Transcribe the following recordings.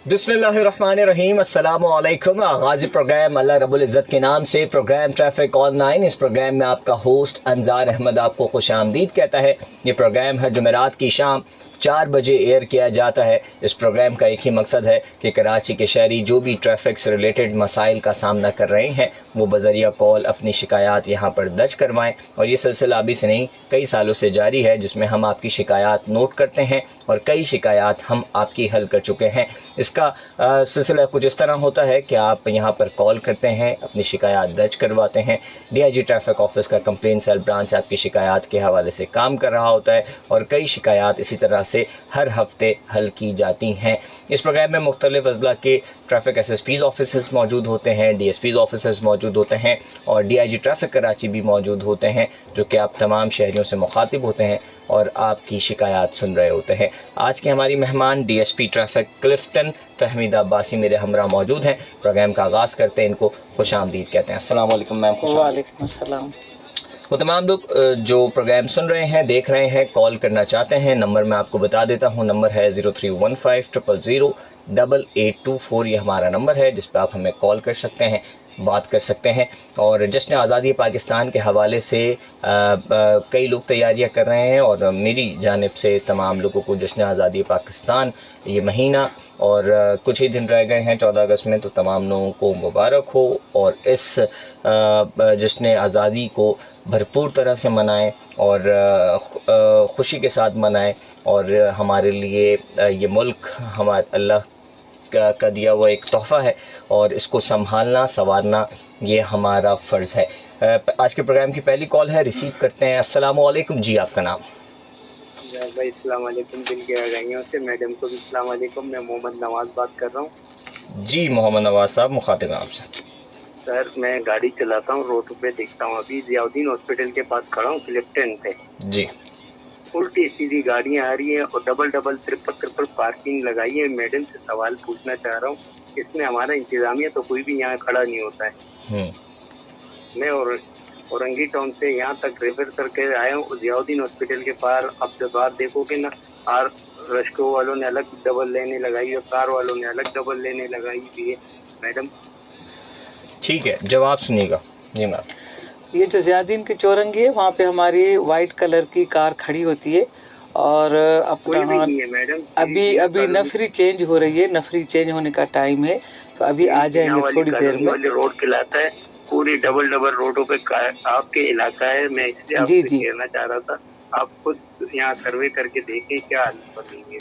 बिस्मिल्लाहिर्रहमानिर्रहीम, अस्सलामु अलैकुम। आगाज़ प्रोग्राम अल्लाह रब्बुल इज़्ज़त के नाम से प्रोग्राम ट्रैफिक ऑनलाइन। इस प्रोग्राम में आपका होस्ट अंजार अहमद आपको खुशामदीद कहता है। ये प्रोग्राम हर जुमेरात की शाम 4 बजे एयर किया जाता है। इस प्रोग्राम का एक ही मकसद है कि कराची के शहरी जो भी ट्रैफिक से रिलेटेड मसाइल का सामना कर रहे हैं वो बज़रिया कॉल अपनी शिकायत यहाँ पर दर्ज करवाएं। और ये सिलसिला अभी से नहीं, कई सालों से जारी है, जिसमें हम आपकी शिकायत नोट करते हैं और कई शिकायत हम आपकी हल कर चुके हैं। इसका सिलसिला कुछ इस तरह होता है कि आप यहाँ पर कॉल करते हैं, अपनी शिकायत दर्ज करवाते हैं। DIG ट्रैफिक ऑफिस का कंप्लेन सेल ब्रांच आपकी शिकायत के हवाले से काम कर रहा होता है और कई शिकायत इसी तरह से हर हफ्ते हल की जाती हैं। इस प्रोग्राम में मुख्तलिफ अजला के ट्रैफिक SSPs ऑफिसर्स मौजूद होते हैं, DSPs ऑफिसर्स मौजूद होते हैं और DIG ट्रैफिक कराची भी मौजूद होते हैं, जो कि आप तमाम शहरियों से मुखातिब होते हैं और आपकी शिकायत सुन रहे होते हैं। आज के हमारी मेहमान DSP ट्रैफिक क्लिफ्टन फहमीदा अब्बासी मेरे हमरा मौजूद हैं। प्रोग्राम का आगाज़ करते हैं, इनको खुशामदीद कहते हैं। अस्सलाम वालेकुम मैम। वालेकुम अस्सलाम। वो तमाम लोग जो प्रोग्राम सुन रहे हैं, देख रहे हैं, कॉल करना चाहते हैं, नंबर मैं आपको बता देता हूँ। नंबर है 0315000824। ये हमारा नंबर है जिस पर आप हमें कॉल कर सकते हैं, बात कर सकते हैं। और जश्न आज़ादी पाकिस्तान के हवाले से कई लोग तैयारियां कर रहे हैं और मेरी जानिब से तमाम लोगों को जश्न आज़ादी पाकिस्तान ये महीना और कुछ ही दिन रह गए हैं 14 अगस्त में, तो तमाम लोगों को मुबारक हो और इस जश्न आज़ादी को भरपूर तरह से मनाएं और ख़ुशी के साथ मनाएं। और हमारे लिए ये मुल्क हमारे अल्लाह का दिया हुआ एक तोहफ़ा है और इसको संभालना संवारना ये हमारा फ़र्ज़ है। आज के प्रोग्राम की पहली कॉल है, रिसीव करते हैं। अस्सलामु अलैकुम जी, आपका नाम? भाई अस्सलाम वालेकुम। दिल के गहराइयों से मैडम को भी अस्सलाम वालेकुम। मैं मोहम्मद नवाज़ बात कर रहा हूँ। जी मोहम्मद नवाज़ साहब, मुखातिब हैं आपसे। सर मैं गाड़ी चलाता हूँ, रोड पे देखता हूँ, अभी ज़ियाउद्दीन हॉस्पिटल के पास खड़ा हूँ क्लिफ्टन पे। जी, उल्टी सीधी गाड़ियाँ आ रही हैं और डबल ट्रिपल पार्किंग लगाई है। मैडम से सवाल पूछना चाह रहा हूँ, इसमें हमारा इंतजामिया तो कोई भी यहाँ खड़ा नहीं होता है। मैं औरंगी टाउन से यहाँ तक रेफर करके आया हूँ ज़ियाउद्दीन हॉस्पिटल के पार। अब जब बात देखोगे ना, और रश्को वालों ने अलग डबल लेने लगाई और कार वालों ने अलग डबल लेने लगाई भी है। मैडम ठीक है, जवाब सुनिएगा। जी मैम। ये जो ज़ियाउद्दीन की चौरंगी है, वहाँ पे हमारी वाइट कलर की कार खड़ी होती है और अपना अभी नफरी चेंज हो रही है, नफरी चेंज होने का टाइम है, तो अभी आ जाएंगे थोड़ी देर में। रोड खिलाता है, पूरी डबल रोडों पे आपके इलाका है। मैं इसलिए आपसे कहना चाह रहा था, आप खुद यहाँ सर्वे करके देखें क्या हालत बनी है।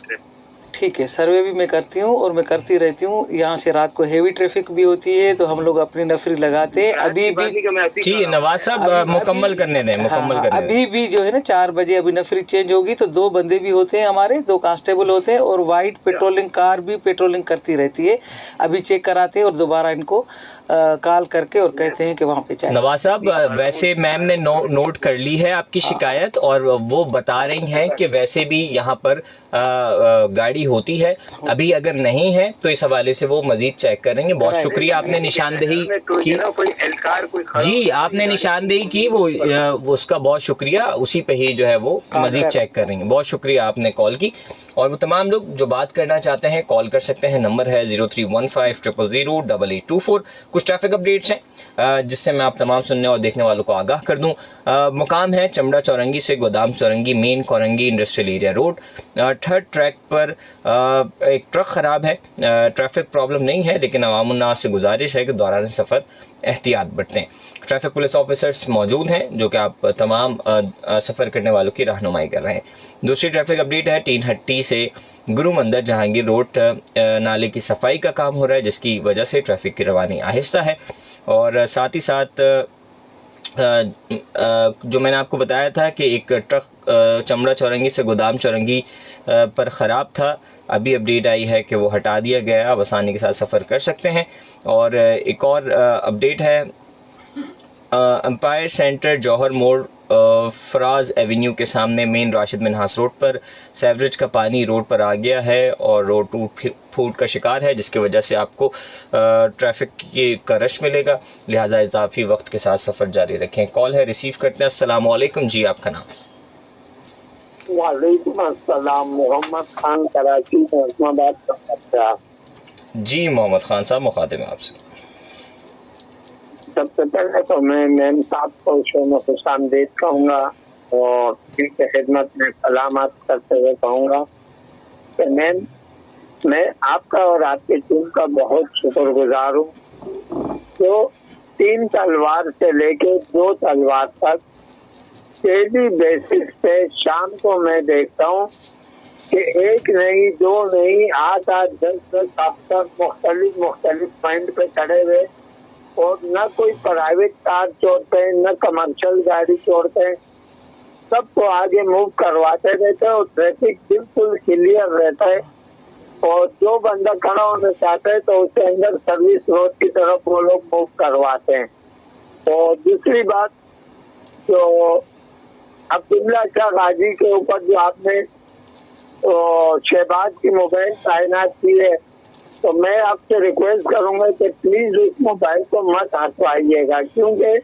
ठीक है, सर्वे भी मैं करती हूँ और मैं करती रहती हूँ। यहाँ से रात को हेवी ट्रैफिक भी होती है तो हम लोग अपनी नफरी लगाते हैं। अभी भी जी नवाज साहब मुकम्मल करने दें, मुकम्मल करने दें। अभी भी जो है ना 4 बजे अभी नफरी चेंज होगी तो 2 बंदे भी होते हैं हमारे, 2 कांस्टेबल होते हैं और वाइट पेट्रोलिंग कार भी पेट्रोलिंग करती रहती है। अभी चेक कराते हैं और दोबारा इनको कॉल करके और कहते हैं कि वहाँ पे चाहिए। नवाज साहब वैसे मैम ने नोट कर ली है आपकी शिकायत और वो बता रही हैं कि वैसे भी यहाँ पर गाड़ी होती है। अभी अगर नहीं है तो इस हवाले से वो मजीद चेक करेंगे। बहुत शुक्रिया, आपने निशानदेही की। जी आपने निशानदेही की, वो उसका बहुत शुक्रिया। उसी पे ही जो है वो मजीद चेक करेंगे। बहुत शुक्रिया, आपने कॉल की। और वो तमाम लोग जो बात करना चाहते हैं कॉल कर सकते हैं। नंबर है 0315000824। कुछ ट्रैफिक अपडेट्स हैं जिससे मैं आप तमाम सुनने और देखने वालों को आगाह कर दूं। मुकाम है चमड़ा चौरंगी से Godam Chowrangi, main Korangi industrial area road. 3rd track पर एक ट्रक ख़राब है। ट्रैफिक प्रॉब्लम नहीं है लेकिन अवामुन्नास से गुजारिश है कि दौरान सफ़र एहतियात बरतें। ट्रैफिक पुलिस ऑफिसर्स मौजूद हैं जो कि आप तमाम सफ़र करने वालों की रहनुमाई कर रहे हैं। दूसरी ट्रैफिक अपडेट है 3 हट्टी से गुरु मंदिर जहांगीर रोड नाले की सफाई का काम हो रहा है, जिसकी वजह से ट्रैफिक की रवानी आहिस्ता है। और साथ ही साथ जो मैंने आपको बताया था कि एक ट्रक चमड़ा चौरंगी से गोदाम चौरंगी पर ख़राब था, अभी अपडेट आई है कि वो हटा दिया गया, आप आसानी के साथ सफ़र कर सकते हैं। और एक और अपडेट है एम्पायर सेंटर जौहर मोड़ फराज एवेन्यू के सामने मेन राशिद मिनहास रोड पर सेवरेज का पानी रोड पर आ गया है और रोड टूट फूट का शिकार है, जिसकी वजह से आपको ट्रैफिक का रश मिलेगा। लिहाजा इजाफी वक्त के साथ सफ़र जारी रखें। कॉल है, रिसीव करते हैं। अस्सलाम वालेकुम जी, आपका नाम? वालेकुम अस्सलाम, मोहम्मद खान, कराची से बात कर सकते हैं। जी मोहम्मद खान साहब, मुखातिब हैं आपसे। सबसे पहले तो मैं मैम साहब को शो में खुशामदीद कहूँगा और इनकी खिदमत में सलामत करते हुए कहूँगा कि मैम, मैं आपका और आपकी टीम का बहुत शुक्रगुजार हूँ जो 3 तलवार से लेके 2 तलवार तक डेली बेसिस पे शाम को मैं देखता हूँ कि 1 नहीं 2 नहीं 8-8 10-10 अफसर मुख्तलिफ पॉइंट पे खड़े हुए और न कोई प्राइवेट कार छोड़ते हैं न कमर्शियल गाड़ी छोड़ते हैं, सबको आगे मूव करवाते रहते हैं और ट्रैफिक बिल्कुल क्लियर रहता है। और जो बंदा खड़ा होना चाहता है तो उसके अंदर सर्विस रोड की तरफ वो लोग मूव करवाते हैं। और दूसरी बात, जो अब्दुल्ला शाह गाजी के ऊपर जो आपने शहबाज की मोबाइल तैनात की है, तो मैं आपसे रिक्वेस्ट करूंगा कि प्लीज उस मोबाइल को मत हटवाइएगा, क्योंकि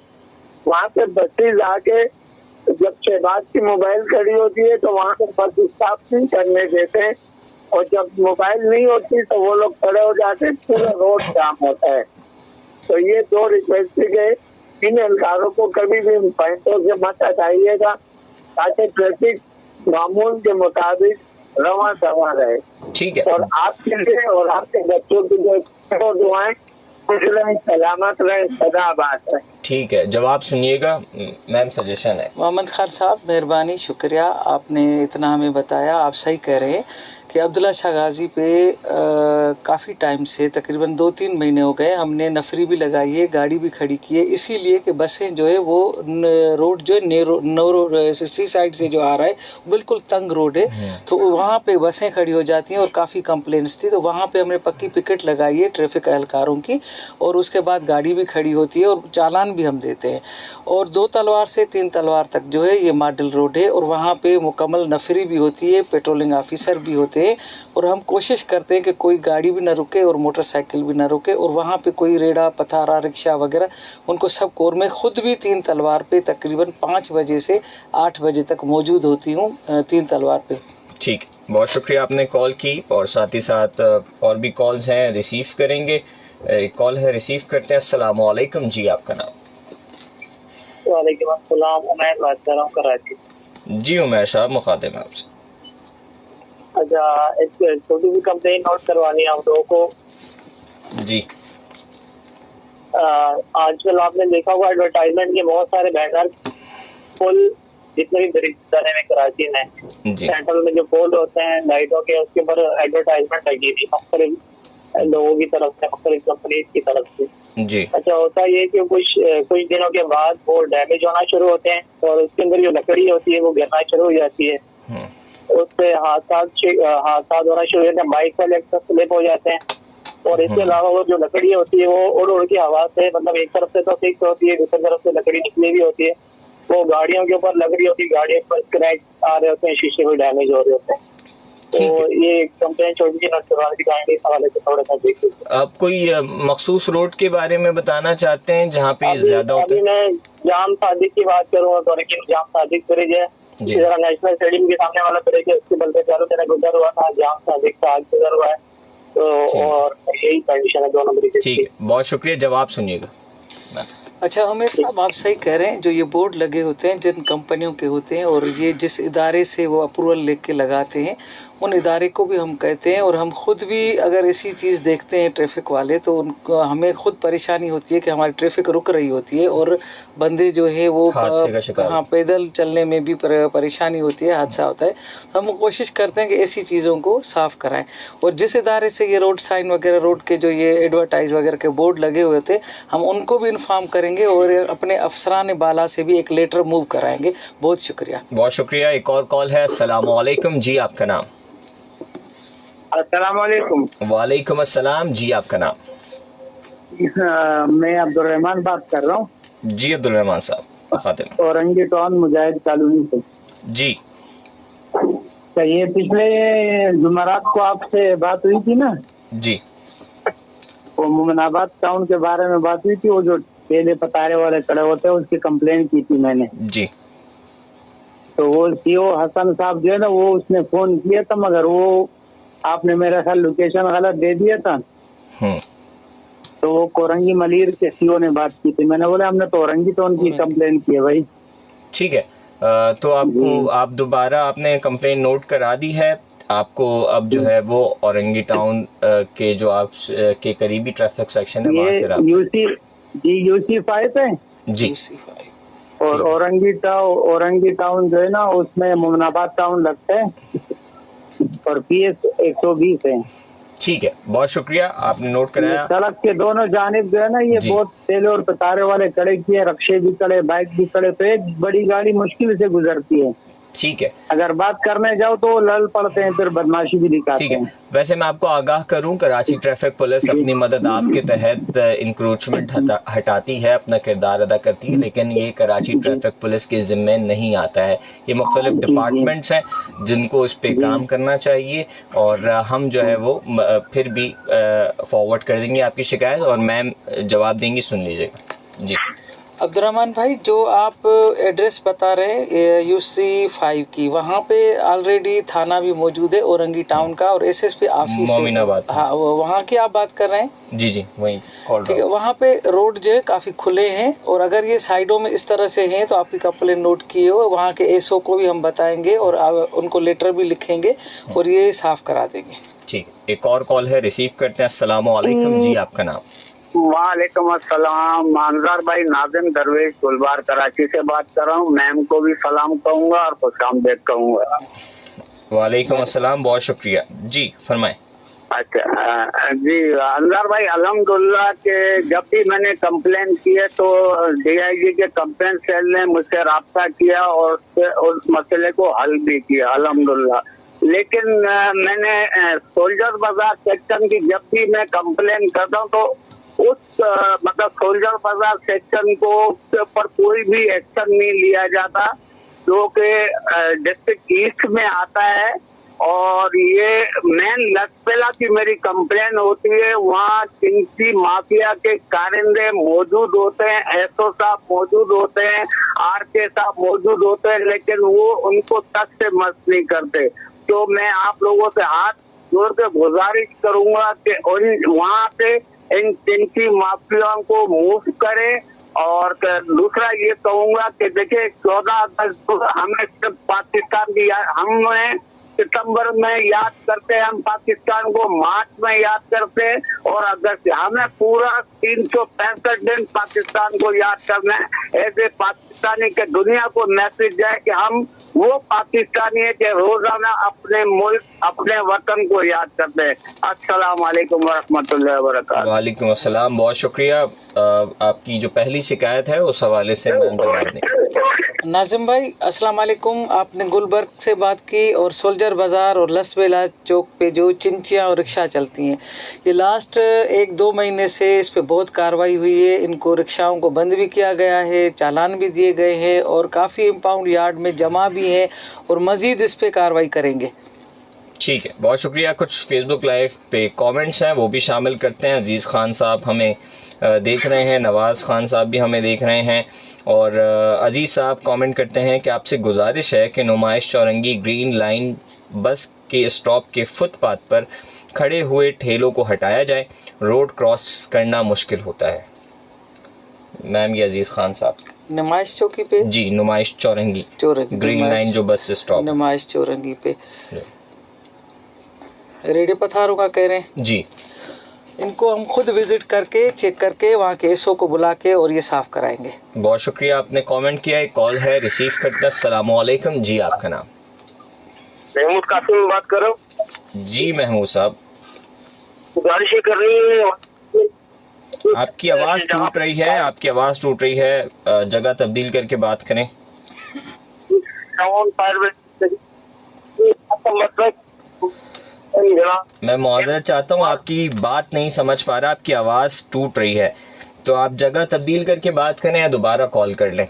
वहाँ पे बसेज आके जब शहबाज की मोबाइल खड़ी होती है तो वहाँ पे बस स्टॉप नहीं करने देते हैं और जब मोबाइल नहीं होती तो वो लोग खड़े हो जाते हैं, पूरा रोड जाम होता है। तो ये 2 रिक्वेस्ट के इन एहलकारों को कभी भी पॉइंटों से मत हटाइएगा ताकि ट्रैफिक मामूल के मुताबिक रवा दवा रहे। ठीक है। और आपके लिए और आपके बच्चों की जो दुआएं खुश रहें, सलामत रहे, सदा आबाद रहे। ठीक है, जवाब सुनिएगा मैम, सजेशन है। मोहम्मद खान साहब, मेहरबानी, शुक्रिया, आपने इतना हमें बताया। आप सही कह रहे हैं कि अब्दुल्ला शाह गाजी पे काफ़ी टाइम से, तकरीबन 2-3 महीने हो गए, हमने नफरी भी लगाई है, गाड़ी भी खड़ी की है, इसीलिए कि बसें जो है वो रोड जो है नैरो सी साइड से जो आ रहा है बिल्कुल तंग रोड है, तो वहाँ पे बसें खड़ी हो जाती हैं और काफ़ी कंप्लेंट्स थी, तो वहाँ पे हमने पक्की पिकेट लगाई है ट्रैफिक एहलकारों की और उसके बाद गाड़ी भी खड़ी होती है और चालान भी हम देते हैं। और 2 तलवार से 3 तलवार तक जो है ये मॉडल रोड है और वहाँ पे मुकम्मल नफरी भी होती है, पेट्रोलिंग ऑफिसर भी होते हैं और हम कोशिश करते हैं कि कोई गाड़ी भी ना रुके और मोटरसाइकिल भी ना रुके और वहाँ पे कोई रेड़ा पथारा रिक्शा वगैरह उनको सबको, और मैं खुद भी 3 तलवार पे तकरीबन 5 बजे से 8 बजे तक मौजूद होती हूँ 3 तलवार पे। ठीक, बहुत शुक्रिया आपने कॉल की और साथ ही साथ और भी कॉल्स हैं, रिसीव करेंगे। एक कॉल है, रिसीव करते हैं। अस्सलाम वालेकुम जी, आपका नाम? वालेकुम अस्सलाम, उमैर बात कर रहा हूँ कराची। जी उमैर साहब, मुखातिब हैं आपसे। अच्छा, एक छोटी सी कंप्लेन नोट करवानी है हम लोगों को। जी, आजकल आपने देखा होगा एडवर्टाइजमेंट के बहुत सारे बैनर पुल जितने भी ब्रिज में कराची में सेंट्रल में जो पोल होते हैं लाइटों के, उसके ऊपर एडवर्टाइजमेंट लगी थी मुख्तलिफ लोगों की तरफ से, मुख्तलिफ कंपनी की तरफ से। जी। अच्छा, होता ये कि कुछ दिनों के बाद वो डैमेज होना शुरू होते हैं और उसके अंदर जो लकड़ी होती है वो गिरना शुरू हो जाती है, उससे हादसा होना शुरू हो जाते हैं, बाइक वाले अक्सर स्लिप हो जाते हैं। और इसके अलावा वो जो लकड़ी होती है वो उड़ के हवा से, मतलब एक तरफ से तो फिक्स होती है, दूसरी तरफ से लकड़ी निकली भी होती है, वो गाड़ियों के ऊपर लग रही होती है, गाड़ियों पर स्क्रैच आ रहे होते हैं, शीशे भी डैमेज हो रहे होते हैं। तो ये कंप्लेन छोटी सी इस हवाले से थोड़ा सा देखिए। आप कोई मखसूस रोड के बारे में बताना चाहते हैं जहाँ पे ज्यादा होता है? मैं जाम सादिक की बात करूँगा तो, लेकिन जाम सादिक ब्रिज है जरा नेशनल स्टेडियम के सामने वाला ब्रिज है, उसके बल पे चारों तरह गुजर हुआ था, जाम सादिक का आज गुजर हुआ है, तो और यही कंडीशन है दोनों ब्रिज। ठीक है, बहुत शुक्रिया, जवाब सुनिएगा। अच्छा उमेर साहब, आप सही कह रहे हैं, जो ये बोर्ड लगे होते हैं जिन कंपनियों के होते हैं और ये जिस इदारे से वो अप्रूवल लेके लगाते हैं उन इदारे को भी हम कहते हैं, और हम खुद भी अगर ऐसी चीज़ देखते हैं ट्रैफिक वाले तो उनको हमें खुद परेशानी होती है कि हमारी ट्रैफिक रुक रही होती है और बंदे जो है वो हाँ पैदल चलने में भी परेशानी होती है, हादसा होता है। हम कोशिश करते हैं कि ऐसी चीज़ों को साफ कराएं और जिस इदारे से ये रोड साइन वगैरह, रोड के जो ये एडवर्टाइज वगैरह के बोर्ड लगे हुए थे, हम उनको भी इन्फॉर्म करेंगे और अपने अफसरान बाला से भी एक लेटर मूव कराएंगे। बहुत शुक्रिया। बहुत शुक्रिया। एक और कॉल है। अस्सलाम वालेकुम जी, आपका नाम? अस्सलाम वालेकुम। वालेकुम अस्सलाम जी, आपका नाम? मैं अब्दुल रहमान बात कर रहा हूँ। जी अब्दुल रहमान साहब, औरंगी टाउन मुजाहिद कॉलोनी से। जी। तो ये पिछले जुमेरात को आपसे बात हुई थी ना? जी। वो मोमिनाबाद टाउन के बारे में बात हुई थी, वो जो पहले पतारे वाले खड़े होते हैं उसकी कंप्लेन की थी मैंने। जी। तो वो सीओ हसन साहब जो है ना, वो उसने फोन किया था, मगर वो आपने मेरा ख्याल लोकेशन गलत दे दिया था, तो वो कोरंगी मलिर के सीओ ने बात की थी। मैंने बोला हमने तो औरंगी टाउन की कंप्लेन की है भाई। ठीक है, तो आपको आप दोबारा आपने कंप्लेन नोट करा दी है। आपको अब जो है वो औरंगी टाउन के जो आप के करीबी ट्रैफिक सेक्शन है वहाँ से यूसी 5 है जी। और औरंगी टाउन जो है ना उसमें मोमनाबाद टाउन लगता है और PS 120 है। ठीक है, बहुत शुक्रिया, आपने नोट कराया। सड़क के दोनों जानिब जो है ना ये बहुत तेले और पतारे वाले खड़े किए, रक्शे भी खड़े, बाइक भी खड़े, तो एक बड़ी गाड़ी मुश्किल से गुजरती है। ठीक है, अगर बात करने जाओ तो लल पड़ते हैं, फिर बदमाशी भी दिखाते हैं। वैसे मैं आपको आगाह करूं, कराची ट्रैफिक पुलिस अपनी मदद आपके तहत इंक्रोचमेंट हटाती है, अपना किरदार अदा करती है, लेकिन ये कराची ट्रैफिक पुलिस के जिम्मे नहीं आता है। ये मुख्तलिफ डिपार्टमेंट्स हैं जिनको इस पे काम करना चाहिए, और हम जो है वो फिर भी फॉरवर्ड कर देंगे आपकी शिकायत, और मैम जवाब देंगी, सुन लीजिएगा जी। अब्दुर्रहमान भाई, जो आप एड्रेस बता रहे हैं UC 5 की, वहाँ पे ऑलरेडी थाना भी मौजूद है औरंगी टाउन का, और SSP ऑफिस मोमिनाबाद, हाँ वहाँ की आप बात कर रहे हैं? जी वही। ठीक है, वहाँ पे रोड जो है काफ़ी खुले हैं, और अगर ये साइडों में इस तरह से हैं तो आपकी कंप्लेन नोट किए हो, वहाँ के SO को भी हम बताएंगे और उनको लेटर भी लिखेंगे और ये साफ करा देंगे। ठीक, एक और कॉल है, रिसीव करते हैं। अस्सलाम वालेकुम जी, आपका नाम? वालेकुम अस्सलाम, अंजार भाई, नाज़िम दरवेश गुलबार कराची से बात कर रहा हूँ। मैम को भी सलाम कहूँगा और खुशामदीद कहूँगा। वालेकुम अस्सलाम, बहुत शुक्रिया जी, फरमाएं। अच्छा जी अंजार भाई, अल्हम्दुलिल्लाह के जब भी मैंने कंप्लेन की है तो DIG के कंप्लेन सेल ने मुझसे रब्ता किया और उस मसले को हल भी किया अल्हम्दुलिल्लाह। लेकिन मैंने सोल्जर बाजार सेक्शन की जब भी मैं कंप्लेन करता हूँ तो उस मतलब सोल्जर बाजार सेक्शन को उसके ऊपर कोई भी एक्शन नहीं लिया जाता, जो कि डिस्ट्रिक्ट ईस्ट में आता है। और ये मेन लटपेला की मेरी कंप्लेन होती है, वहाँ चिंची माफिया के कारिंदे मौजूद होते हैं, SO साहब मौजूद होते हैं, RK साहब मौजूद होते हैं, लेकिन वो उनको तक से मस नहीं करते। तो मैं आप लोगों से हाथ जोड़ के गुजारिश करूंगा कि वहाँ पे इन चिंची माफियाओं को मूव करें। और दूसरा ये कहूंगा कि देखिए 14 अगस्त को हमें सिर्फ पाकिस्तान की हमें सितंबर में याद करते हैं, हम पाकिस्तान को मार्च में याद करते हैं, और अगस्त हमें पूरा 365 दिन पाकिस्तान को याद करना है। ऐसे पाकिस्तानी के दुनिया को मैसेज जाए कि हम वो पाकिस्तानी है कि रोजाना अपने मुल्क अपने वतन को याद करते हैं। अस्सलाम वालेकुम वरहमतुल्लाहि वबरकातुहू। वालेकुम अस्सलाम, बहुत शुक्रिया। आपकी जो पहली शिकायत है उस हवाले से मैं जवाब दें। नाजिम भाई अस्सलाम वालेकुम, आपने गुलबर्ग से बात की, और सोल्जर बाज़ार और लसबेला चौक पे जो चिंचियाँ और रिक्शा चलती हैं, ये लास्ट 1-2 महीने से इस पे बहुत कार्रवाई हुई है। इनको रिक्शाओं को बंद भी किया गया है, चालान भी दिए गए हैं, और काफ़ी इम्पाउंड यार्ड में जमा भी है, और मज़ीद इस पे कार्रवाई करेंगे। ठीक है, बहुत शुक्रिया। कुछ फेसबुक लाइव पे कमेंट्स हैं, वो भी शामिल करते हैं। अजीज़ खान साहब हमें देख रहे हैं, नवाज़ खान साहब भी हमें देख रहे हैं, और अजीज़ साहब कमेंट करते हैं कि आपसे गुजारिश है कि नुमाइश चौरंगी ग्रीन लाइन बस के स्टॉप के फुटपाथ पर खड़े हुए ठेलों को हटाया जाए, रोड क्रॉस करना मुश्किल होता है। मैम, ये अजीज़ खान साहब नुमाइश चौकी पे जी, नुमाइश चौरंगी ग्रीन लाइन जो बस स्टॉप नुमाइश चौरंगी पे रेडी पथारों का कह रहे हैं जी। इनको हम खुद विजिट करके चेक करके वहाँ के SO को बुला के और ये साफ कराएंगे। बहुत शुक्रिया, आपने कमेंट किया। एक कॉल है, रिसीव करते हैं। अस्सलाम वालेकुम जी, आपका नाम? महमूद कासिम बात कर रहा हूँ जी। महमूद साहब, गुजारिश करनी है, आपकी आवाज़ टूट रही है, आपकी आवाज़ टूट रही है, जगह तब्दील करके बात करें। मैं मुआवजा चाहता हूँ, आपकी बात नहीं समझ पा रहा, आपकी आवाज़ टूट रही है, तो आप जगह तब्दील करके बात करें या दोबारा कॉल कर लें।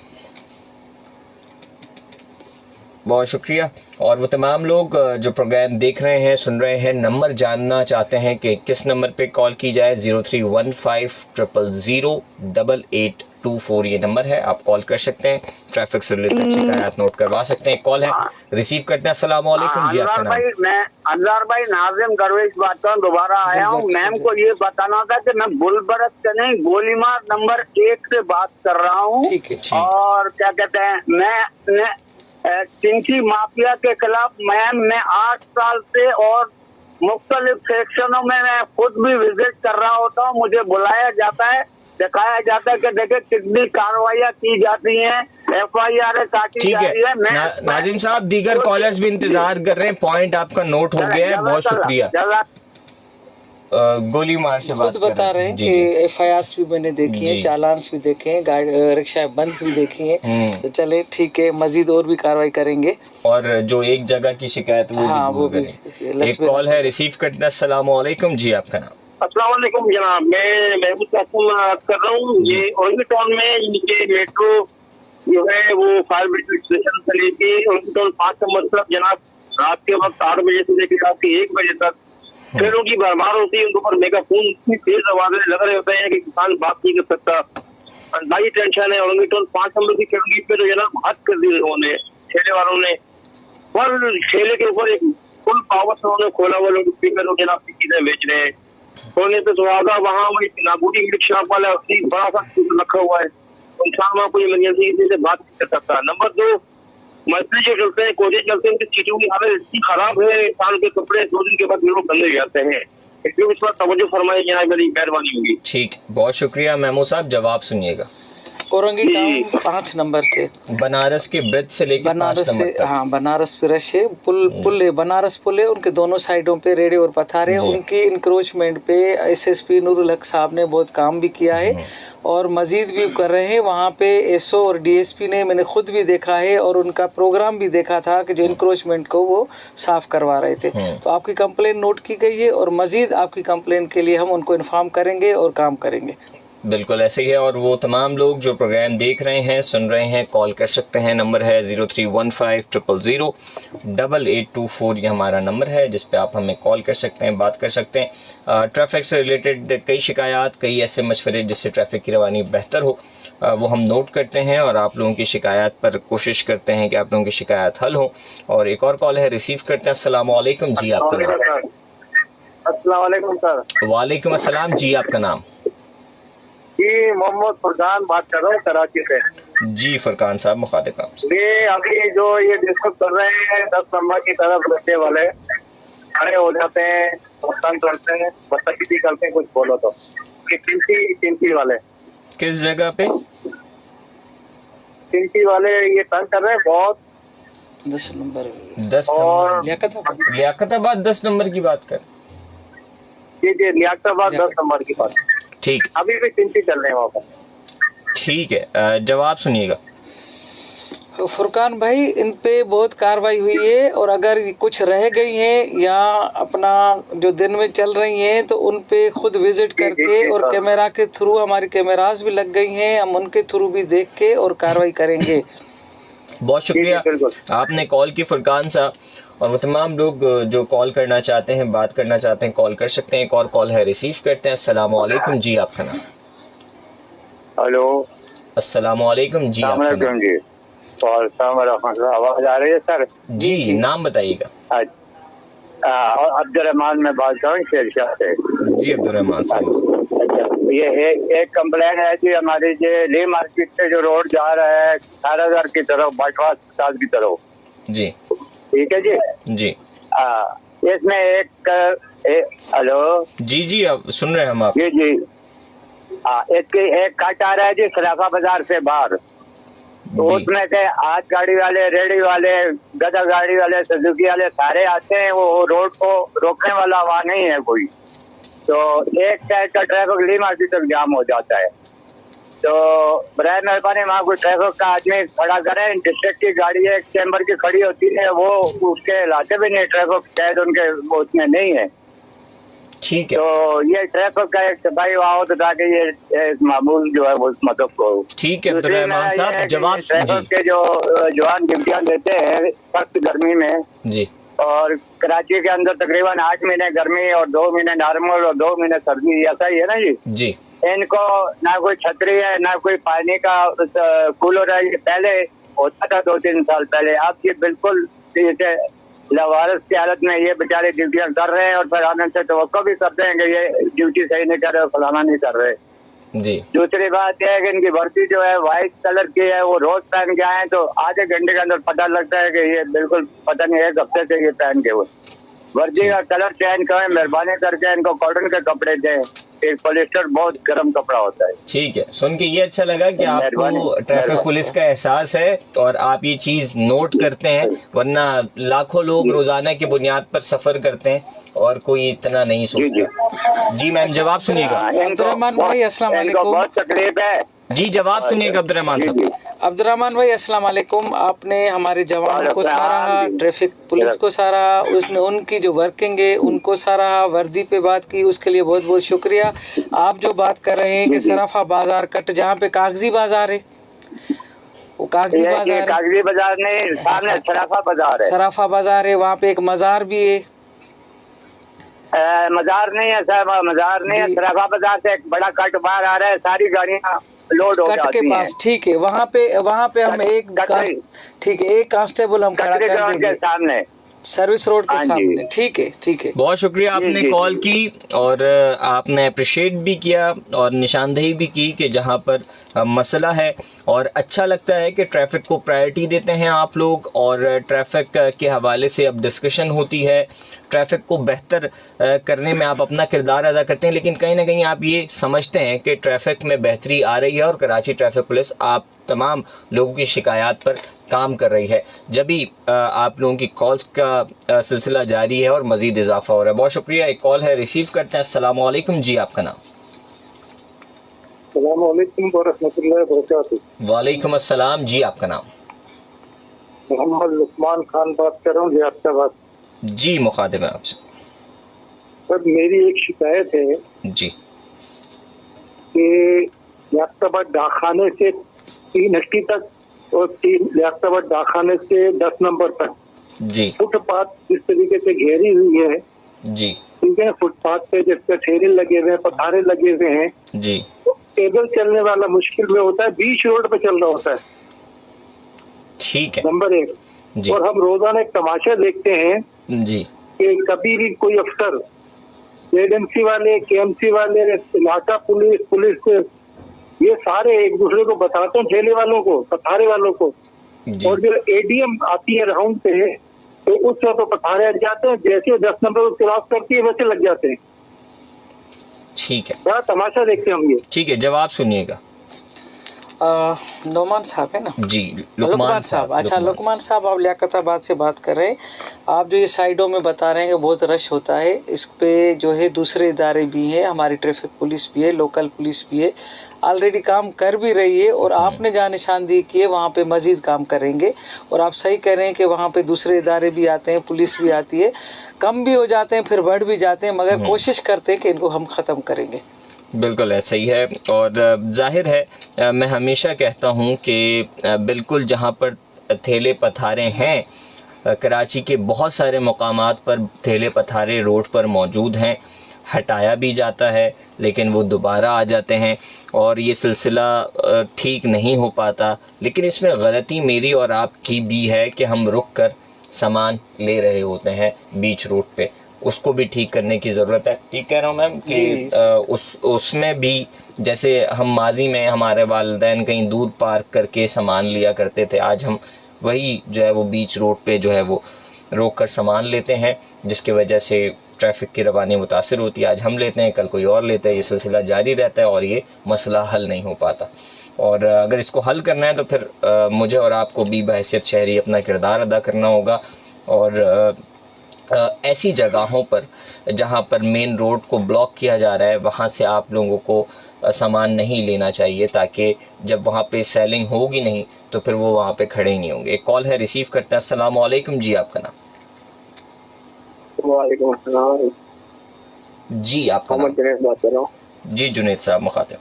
बहुत शुक्रिया। और वो तमाम लोग जो प्रोग्राम देख रहे हैं, सुन रहे हैं, नंबर जानना चाहते हैं कि किस नंबर पे कॉल की जाए, 0315008824 ये नंबर है, आप कॉल कर सकते हैं, ट्रैफिक से रिलेटेड शिकायत नोट करवा सकते हैं। कॉल है, रिसीव करते हैं। अस्सलाम वालेकुम जी, आपका नाम? मैं अनजार भाई नाजिम दरवेश बात कर दोबारा आया हूँ। मैम को ये बताना था कि मैं बुलबरत से नहीं, गोलीमार नंबर 1 से बात कर रहा हूँ। और क्या कहते हैं, मैं चिंची माफिया के खिलाफ मैम मैं 8 साल से और मुख्तलिफ सेक्शनों में मैं खुद भी विजिट कर रहा होता हूँ। मुझे बुलाया जाता है, दिखाया जाता है कि देखे कितनी कार्रवाइयाँ की जाती हैं, FIR काटी जाती है। नाजिम साहब, दीगर कॉलर्स भी इंतजार कर रहे हैं, पॉइंट आपका नोट हो गया है, बहुत शुक्रिया। गोली मार से बात बता रहे हैं कि FIRs भी मैंने देखी है, चालान्स भी देखे हैं, गाड़ी रिक्शा बंद भी देखी है। तो चले ठीक है, मजीद और भी कार्रवाई करेंगे। और जो एक जगह की शिकायत वो भी एक कॉल है, रिसीव करते हैं। अस्सलाम वालेकुम जी, आपका नाम? अस्सलाम वालेकुम जनाब, मैं महबूब कासिम बात कर रहा हूँ। ये ओरंगी टाउन में इनके मेट्रो जो है वो फायर ब्रिगेड स्टेशन से लेके ओरंगी टाउन 5 नंबर तक जनाब रात के वक्त 8 बजे से लेकर रात के 1 बजे तक ट्रेनों की भरमार होती है। उनके ऊपर मेगाफोन इतनी तेज आवाजें लग रहे होते हैं कि किसान बात नहीं कर सकता। बड़ी टेंशन है। ओरंगी टाउन 5 नंबर की ट्रेन पे तो जनाब हद कर दी उन्होंने, ठेले वालों ने। पर ठेले के ऊपर एक फुल पावर से उन्होंने खोला हुआ लोग स्पीकर जनाब की चीजें बेच रहे हैं। होने पे सुहागा वहाँ वही नागुड़ी मिल्क शॉप वाला बड़ा सा रखा हुआ है। इंसान वहाँ कोई इमरजेंसी किसी से बात नहीं कर सकता। नंबर 2, मस्जिद जो चलते हैं, कोचिंग चलते हैं, उनकी सीटों की हालत इतनी खराब है, इंसान के कपड़े 2 दिन के बाद बिल्कुल गंदे जाते हैं। इसलिए इस पर तवज्जो फरमाइए जनाब, मेरी मेहरबानी होगी। ठीक, बहुत शुक्रिया महमूद साहब, जवाब सुनिएगा। औरंगी टाउन 5 नंबर से, बनारस के ब्रिज से लेकर बनारस से, हाँ बनारस पे रश है, पुल है, बनारस पुल है, उनके दोनों साइडों पे रेड़े और पथारे हैं। उनके इंक्रोचमेंट पे SSP नूरुल हक साहब ने बहुत काम भी किया है और मजीद भी कर रहे हैं। वहाँ पे SO और DSP ने, मैंने खुद भी देखा है और उनका प्रोग्राम भी देखा था कि जो इंक्रोचमेंट को वो साफ करवा रहे थे। तो आपकी कंप्लेन नोट की गई है और मजीद आपकी कंप्लेन के लिए हम उनको इन्फॉर्म करेंगे और काम करेंगे। बिल्कुल ऐसे ही है। और वो तमाम लोग जो प्रोग्राम देख रहे हैं, सुन रहे हैं, कॉल कर सकते हैं। नंबर है 0315008824 ये हमारा नंबर है, जिस पे आप हमें कॉल कर सकते हैं, बात कर सकते हैं। ट्रैफिक से रिलेटेड कई शिकायत, कई ऐसे मशवरे जिससे ट्रैफिक की रवानी बेहतर हो, वो हम नोट करते हैं और आप लोगों की शिकायत पर कोशिश करते हैं कि आप लोगों की शिकायत हल हो। और एक और कॉल है, रिसीव करते हैं। अस्सलाम वालेकुम जी, आपका नाम? अस्सलाम वालेकुम सर। वालेकुम अस्सलाम जी, आपका नाम? जी मोहम्मद फरकान बात कर रहा हूँ कराची से। जी फरकान साहब, मुखातिब आप। ये अभी जो ये डिस्कस कर रहे हैं 10 नंबर की तरफ रखने वाले खड़े हो जाते हैं, तंग करते हैं, बदतमीजी करते हैं, कुछ बोलो तो चिंची वाले किस जगह पे? चिंची वाले ये तंग कर रहे हैं बहुत। 10 नंबर और लियाकताबाद 10 नंबर की बात कर। जी लियाकताबाद 10 नंबर की बात। ठीक, अभी भी चिंची चल रहे हैं वहाँ पर। ठीक है, जवाब सुनिएगा। फुरकान भाई, इन पे बहुत कार्रवाई हुई है और अगर कुछ रह गई हैं या अपना जो दिन में चल रही हैं तो उन पे खुद विजिट करके और कैमरा के थ्रू, हमारी कैमरास भी लग गई हैं, हम उनके थ्रू भी देख के और कार्रवाई करेंगे। बहुत शुक्रिया आपने कॉल की फुरकान साहब। और वो तमाम लोग जो कॉल करना चाहते हैं, बात करना चाहते हैं, कॉल कर सकते हैं। एक और कॉल है, रिसीव करते हैं। अस्सलाम वालेकुम जी, आपका नाम? हेलो, अस्सलाम वालेकुम जी, आपका नाम? जी आवाज आ रही है सर? जी नाम बताइएगा। अब्दुलरहमान में बात कर रहा हूँ शेरशाह से। जी अब्दुलरहमान साहब। अच्छा, ये एक कंप्लेन है जी हमारी जो ली मार्केट से जो रोड जा रहा है 18,000 की तरफ, बाईपास की तरफ। जी ठीक है जी। जी इसमें एक हेलो जी अब सुन रहे हैं हम आप। जी एक कट आ रहा है जी खिलाफा बाजार से बाहर। तो उसमें से आज गाड़ी वाले, रेडी वाले, गदा गाड़ी वाले, सुजुकी वाले सारे आते हैं। वो रोड को रोकने वाला वहाँ नहीं है कोई। तो एक साइड का ट्रैफिक ली मार्केट तक जाम हो जाता है। तो बराए मेहरबानी वहाँ कोई ट्रैफिक का आदमी खड़ा करें। डिस्ट्रिक्ट की गाड़ी एक चैम्बर की खड़ी होती है, वो उसके लाते भी नहीं, ट्रैफिक शायद उनके उसमें नहीं है। ठीक है। तो ये ट्रैफिक का एक भाई आओ तो ताकि ये मामूल जो है वो मतलब को। ठीक है अब्दुर्रहमान साहब, जवाब ट्रैफिक के जो जवान ड्यूटियाँ देते हैं सख्त गर्मी में जी, और कराची के अंदर तकरीबन 8 महीने गर्मी और 2 महीने नॉर्मल और 2 महीने सर्दी, ऐसा ही है ना जी। इनको ना कोई छतरी है ना कोई पानी का कूलर है। ये पहले होता था 2-3 साल पहले, अब ये बिल्कुल जैसे लवारस की हालत में ये बेचारे ड्यूटियां कर रहे हैं और फिर आनंद से तवक्को भी करते हैं कि ये ड्यूटी सही नहीं कर रहे, फलाना नहीं कर रहे जी। दूसरी बात यह है कि इनकी वर्दी जो है व्हाइट कलर की है, वो रोज पहन के आए तो आधे घंटे के अंदर पता लगता है कि ये बिल्कुल पता नहीं एक हफ्ते से ये पहन के वो वर्दी का कलर चेंज करें, मेहरबानी करके इनको कॉटन के कपड़े दें। एक पॉलिस्टर बहुत गर्म कपड़ा होता है। ठीक है, सुन के ये अच्छा लगा कि आपको ट्रैफिक पुलिस का एहसास है और आप ये चीज नोट करते हैं, वरना लाखों लोग रोजाना की बुनियाद पर सफर करते हैं और कोई इतना नहीं सोचता। जी मैम, जवाब सुनिएगा। अब्दुर्रहमान भाई अस्सलाम वालेकुम। बहुत तकलीफ है जी, जवाब सुनिएगा अब्दुर्रहमान साहब। अब्दुर्रहमान भाई अस्सलाम वालेकुम। आपने हमारे जवानों को सराहा, ट्रैफिक पुलिस को सराहा, उसने उनकी जो वर्किंग है उनको सराहा, वर्दी पे बात की, उसके लिए बहुत बहुत शुक्रिया। आप जो बात कर रहे हैं कि सराफा बाजार कट जहाँ पे कागजी बाजार है, वो कागजी बाजार नहीं, सामने सराफा बाजार है। सराफा बाजार है, वहाँ पे एक मजार भी है। मजार नहीं है सर, मजार नहीं है, सराफा बाजार से एक बड़ा कट बाहर आ रहा है, सारी गाड़ियाँ लोड हो जाती हैं। के पास। ठीक है, वहाँ पे हम एक ठीक है, एक कांस्टेबल हम खड़ा कर देंगे सामने, सर्विस रोड के सामने। ठीक है, ठीक है। बहुत शुक्रिया, आपने कॉल की और आपने अप्रिशिएट भी किया और निशानदेही भी की कि जहां पर मसला है, और अच्छा लगता है कि ट्रैफिक को प्रायोरिटी देते हैं आप लोग और ट्रैफिक के हवाले से अब डिस्कशन होती है, ट्रैफिक को बेहतर करने में आप अपना किरदार अदा करते हैं। लेकिन कहीं ना कहीं आप ये समझते हैं कि ट्रैफिक में बेहतरी आ रही है और कराची ट्रैफिक पुलिस आप तमाम लोगों की शिकायत पर काम कर रही है। जब भी आप लोगों की कॉल्स का सिलसिला जारी है और मजीद इजाफा हो रहा है। बहुत शुक्रिया। एक कॉल है, रिसीव करते हैं। अस्सलाम वालेकुम जी, आपका नाम? वालेकुम अस्सलाम जी, आपका नाम? मोहम्मद लुकमान खान बात कर रहा हूँ ज़ियारताबाद जी। मुखातिब है आपसे। सर मेरी एक शिकायत है जी कि ज़ियारताबाद डाकखाने से 3 तक और 3 ज़ियारताबाद डाकखाने से 10 नंबर तक जी फुटपाथ जिस तरीके से घेरी हुई है जी, ठीक है, फुटपाथ पे जिसके ठेले लगे हुए हैं, पथारे लगे हुए हैं जी, तो पैदल चलने वाला मुश्किल में होता है, बीच रोड पे चल रहा होता है। ठीक है, नंबर 1 जी और हम रोजाना एक तमाशा देखते हैं जी कि कभी भी कोई अफसर एजेंसी वाले, केएमसी वाले, इलाका पुलिस ये सारे एक दूसरे को बताते हैं, ठेले वालों को, पथारे वालों को। और जो एडीएम आती है राउंड पे तो उस वक्त तो पथारे हट जाते हैं, जैसे 10 नंबर को क्रॉस करती है वैसे लग जाते हैं। ठीक है, बड़ा तमाशा देखते हैं हम ये। ठीक है, जवाब सुनिएगा। नोमान साहब है ना जी, लुकमान साहब। अच्छा लुकमान साहब, आप लियाकताबाद से बात कर रहे हैं। आप जो ये साइडों में बता रहे हैं कि बहुत रश होता है, इस पे जो है दूसरे इदारे भी हैं, हमारी ट्रैफिक पुलिस भी है, लोकल पुलिस भी है, ऑलरेडी काम कर भी रही है। और आपने जहाँ निशानदेही की है वहाँ पे मजीद काम करेंगे। और आप सही कह रहे हैं कि वहाँ पे दूसरे इदारे भी आते हैं, पुलिस भी आती है, कम भी हो जाते हैं फिर बढ़ भी जाते हैं, मगर कोशिश करते हैं कि इनको हम ख़त्म करेंगे। बिल्कुल ऐसा ही है। और जाहिर है मैं हमेशा कहता हूँ कि बिल्कुल जहाँ पर ठेले पथारे हैं, कराची के बहुत सारे मकामात पर ठेले पथारे रोड पर मौजूद हैं, हटाया भी जाता है लेकिन वो दोबारा आ जाते हैं और ये सिलसिला ठीक नहीं हो पाता। लेकिन इसमें गलती मेरी और आपकी भी है कि हम रुक कर सामान ले रहे होते हैं बीच रोड पे, उसको भी ठीक करने की ज़रूरत है। ठीक कह रहा हूँ मैम कि उसमें भी जैसे हम माजी में हमारे वालिदैन कहीं दूर पार्क करके सामान लिया करते थे, आज हम वही जो है वो बीच रोड पे जो है वो रोक कर सामान लेते हैं, जिसकी वजह से ट्रैफिक की रवानी मुतासिर होती है। आज हम लेते हैं, कल कोई और लेता है, ये सिलसिला जारी रहता है और ये मसला हल नहीं हो पाता। और अगर इसको हल करना है तो फिर मुझे और आपको भी बहैसियत शहरी अपना किरदार अदा करना होगा और ऐसी जगहों पर जहां पर मेन रोड को ब्लॉक किया जा रहा है वहां से आप लोगों को सामान नहीं लेना चाहिए, ताकि जब वहां पे सेलिंग होगी नहीं तो फिर वो वहां पे खड़े ही नहीं होंगे। एक कॉल है, रिसीव करते हैं। अस्सलाम वालेकुम जी, आपका नाम? वालेकुम अस्सलाम। जी आपका नाम? मोहम्मद जुनैद बात कर रहा हूँ। जी जुनैद साहब मुखातिब।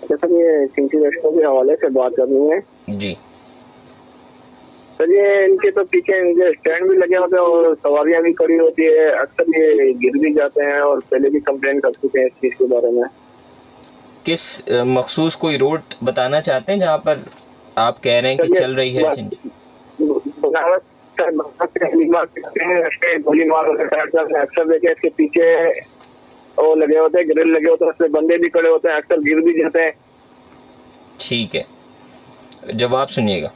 अच्छा सर, ये चिंची रेस्टोरेंट के हवाले से बात करनी है। जी सर, ये इनके तो पीछे इनके स्टैंड भी लगे होते हैं और सवारियां भी खड़ी होती है, अक्सर ये गिर भी जाते हैं और पहले भी कंप्लेन कर चुके हैं इस चीज के बारे में। किस मखसूस कोई रोड बताना चाहते हैं जहाँ पर आप कह रहे हैं कि चल रही है? गोली मार अक्सर देखे इसके पीछे वो लगे होते हैं, ग्रिल लगे होते हैं, उसमें बंदे भी खड़े होते हैं, अक्सर गिर भी जाते हैं। ठीक है, जवाब सुनिएगा।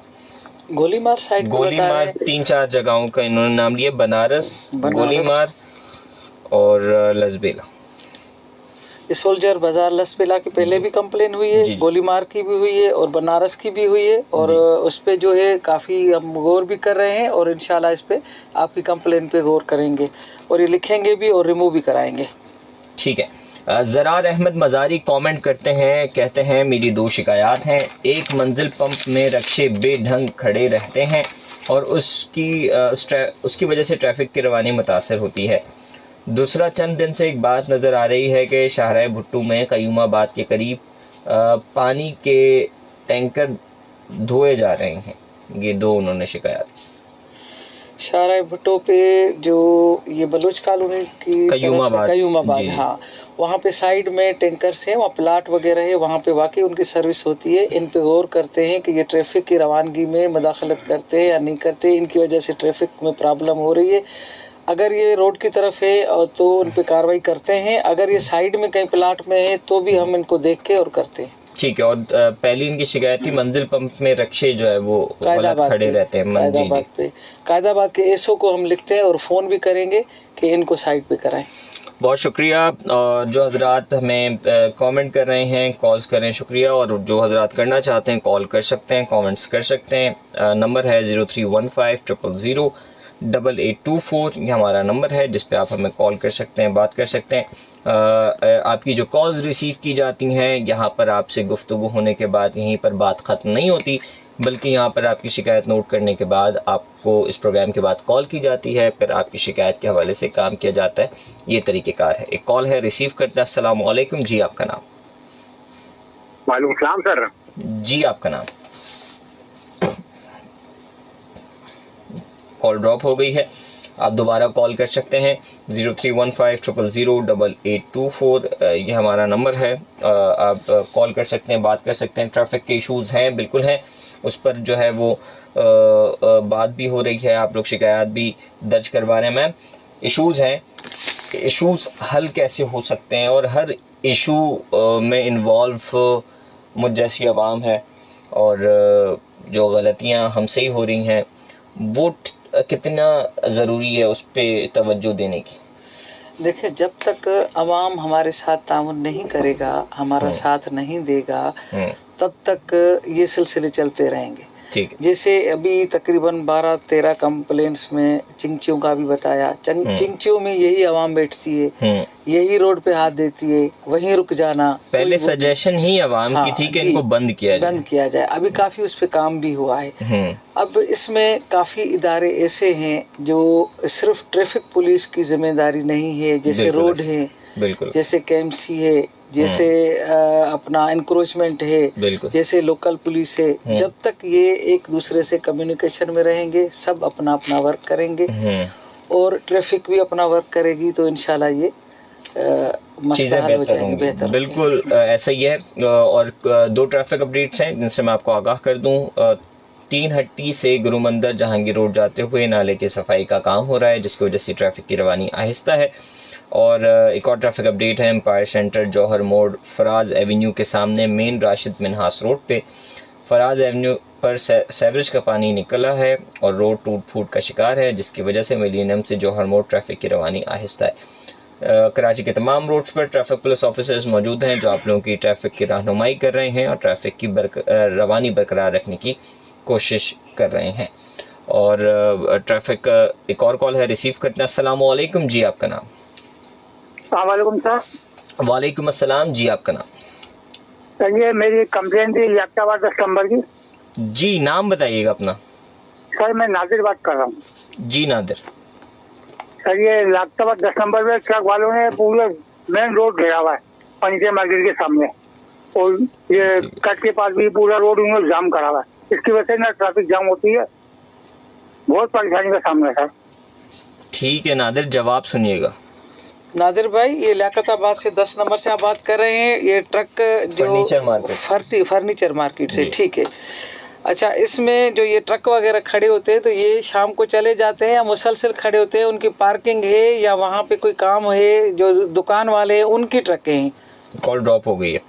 गोलीमार साइड गोलीमार 3-4 जगहों का इन्होंने नाम लिया, बनारस, गोलीमार और लसबेला। सोल्जर बाजार लसबेला की पहले भी कंप्लेन हुई है, गोलीमार की भी हुई है और बनारस की भी हुई है, और उस पे जो है काफ़ी हम गौर भी कर रहे हैं और इंशाल्लाह इस पे आपकी कंप्लेन पे गौर करेंगे और ये लिखेंगे भी और रिमूव भी कराएंगे। ठीक है। ज़रार अहमद मज़ारी कमेंट करते हैं, कहते हैं मेरी 2 शिकायत हैं। एक, मंजिल पंप में रक्शे बेढंग खड़े रहते हैं और उसकी वजह से ट्रैफिक की रवानी मुतासर होती है। दूसरा, चंद दिन से एक बात नज़र आ रही है कि शाहराह भुट्टो में कयूमाबाद के करीब पानी के टैंकर धोए जा रहे हैं। ये 2 उन्होंने शिकायत। शाहराह भुट्टो पे जो ये बलोच कॉलोनी की कयूमाबाद, हाँ, वहाँ पे साइड में टैंकर्स हैं, वहाँ प्लाट वगैरह है, वहाँ पे वाकई उनकी सर्विस होती है। इन पे गौर करते हैं कि ये ट्रैफिक की रवानगी में मदाखलत करते हैं या नहीं करते, इनकी वजह से ट्रैफिक में प्रॉब्लम हो रही है। अगर ये रोड की तरफ है और तो उन पे कार्रवाई करते हैं, अगर ये साइड में कहीं प्लाट में है तो भी हम इनको देख के और करते हैं। ठीक है। और पहली इनकी शिकायत थी मंजिल पंप में रक्शे जो है वो गलत खड़े रहते हैं। कायदाबाद के एसओ को हम लिखते हैं और फ़ोन भी करेंगे कि इनको साइड पे कराएं। बहुत शुक्रिया। और जो हजरात हमें कमेंट कर रहे हैं, कॉल्स कर रहे हैं, शुक्रिया। और जो हजरात करना चाहते हैं कॉल कर सकते हैं, कमेंट्स कर सकते हैं। नंबर है 0315008824। ये हमारा नंबर है जिस पे आप हमें कॉल कर सकते हैं, बात कर सकते हैं। आपकी जो कॉल्स रिसीव की जाती हैं, यहाँ पर आपसे गुफ्तगू होने के बाद यहीं पर बात ख़त्म नहीं होती, बल्कि यहाँ पर आपकी शिकायत नोट करने के बाद आपको इस प्रोग्राम के बाद कॉल की जाती है, फिर आपकी शिकायत के हवाले से काम किया जाता है। ये तरीक़ेकार है। एक कॉल है, रिसीव करते हैं। अस्सलाम वालेकुम। जी आपका नाम? वालेकुम सलाम सर। जी आपका नाम? कॉल ड्रॉप हो गई है, आप दोबारा कॉल कर सकते हैं। 0315008824 ये हमारा नंबर है। आप कॉल कर सकते हैं, बात कर सकते हैं। ट्रैफिक के इश्यूज़ हैं, बिल्कुल हैं, उस पर जो है वो बात भी हो रही है, आप लोग शिकायत भी दर्ज करवा रहे हैं। मैम, इश्यूज़ हैं, इश्यूज़ हल कैसे हो सकते हैं? और हर इशू में इन्वॉल्व मुझ जैसी आवाम है और जो गलतियां हमसे ही हो रही हैं, वो कितना ज़रूरी है उस पर तवज्जो देने की? देखिए, जब तक अवाम हमारे साथ ताउन नहीं करेगा, हमारा साथ नहीं देगा, तब तक ये सिलसिले चलते रहेंगे। ठीक है। जैसे अभी तकरीबन 12-13 कंप्लेंट्स में चिंचियों का भी बताया। चिंचियों में यही आवाम बैठती है, यही रोड पे हाथ देती है, वहीं रुक जाना। पहले सजेशन ही आवाम की थी कि इनको बंद किया जाए। अभी काफी उस पे काम भी हुआ है। अब इसमें काफी इदारे ऐसे हैं जो सिर्फ ट्रैफिक पुलिस की जिम्मेदारी नहीं है, जैसे रोड है, जैसे केएमसी है, जैसे अपना एनक्रोचमेंट है, जैसे लोकल पुलिस है। जब तक ये एक दूसरे से कम्युनिकेशन में रहेंगे, सब अपना अपना वर्क करेंगे और ट्रैफिक भी अपना वर्क करेगी, तो इंशाल्लाह ये मसला हल हो जाएंगे, बेहतर। बिल्कुल ऐसा ही है। और 2 ट्रैफिक अपडेट्स हैं जिनसे मैं आपको आगाह कर दूं। 3 हट्टी से गुरुमंदिर जहांगीर रोड जाते हुए नाले की सफाई का काम हो रहा है, जिसकी वजह से ट्रैफिक की रवानी आहिस्ता है। और एक और ट्रैफिक अपडेट है, एम्पायर सेंटर जौहर मोड़ फराज एवेन्यू के सामने मेन राशिद मिनहास रोड पे फराज एवेन्यू पर सेवरेज का पानी निकला है और रोड टूट फूट का शिकार है, जिसकी वजह से मिलेनियम से जौहर मोड़ ट्रैफिक की रवानी आहिस्ता है। कराची के तमाम रोड्स पर ट्रैफिक पुलिस ऑफिसर्स मौजूद हैं जो आप लोगों की ट्रैफिक की रहनुमाई कर रहे हैं और ट्रैफिक की रवानी बरकरार रखने की कोशिश कर रहे हैं। और ट्रैफिक एक और कॉल है, रिसीव करते हैं। अस्सलाम वालेकुम। जी आपका नाम? वालेकुम सर। वालेकुम अस्सलाम। जी आपका नाम? सर, ये मेरी कंप्लेन थी याफ्ताबाद 10 नंबर की। जी, नाम बताइएगा अपना। सर, मैं नादिर बात कर रहा हूँ। जी नादिर। सर ये लाखताबाद 10 नंबर में ट्रक वालों ने पूरा मेन रोड घेरा हुआ है पंचे मार्केट के सामने, और ये कट के पास भी पूरा रोड उन्होंने जाम करा हुआ है। इसकी वजह से ना ट्रैफिक जाम होती है, बहुत परेशानी का सामना है सर। ठीक है नादिर, जवाब सुनिएगा। नादिर भाई, ये लियाकताबाद से 10 नंबर से आप बात कर रहे हैं, ये ट्रक जो फर्नीचर मार्केट से, ठीक है। अच्छा, इसमें जो ये ट्रक वगैरह खड़े होते हैं तो ये शाम को चले जाते हैं या मुसलसल खड़े होते हैं? उनकी पार्किंग है या वहाँ पे कोई काम है? जो दुकान वाले हैं उनकी ट्रकें हैं? कॉल ड्रॉप हो गई है,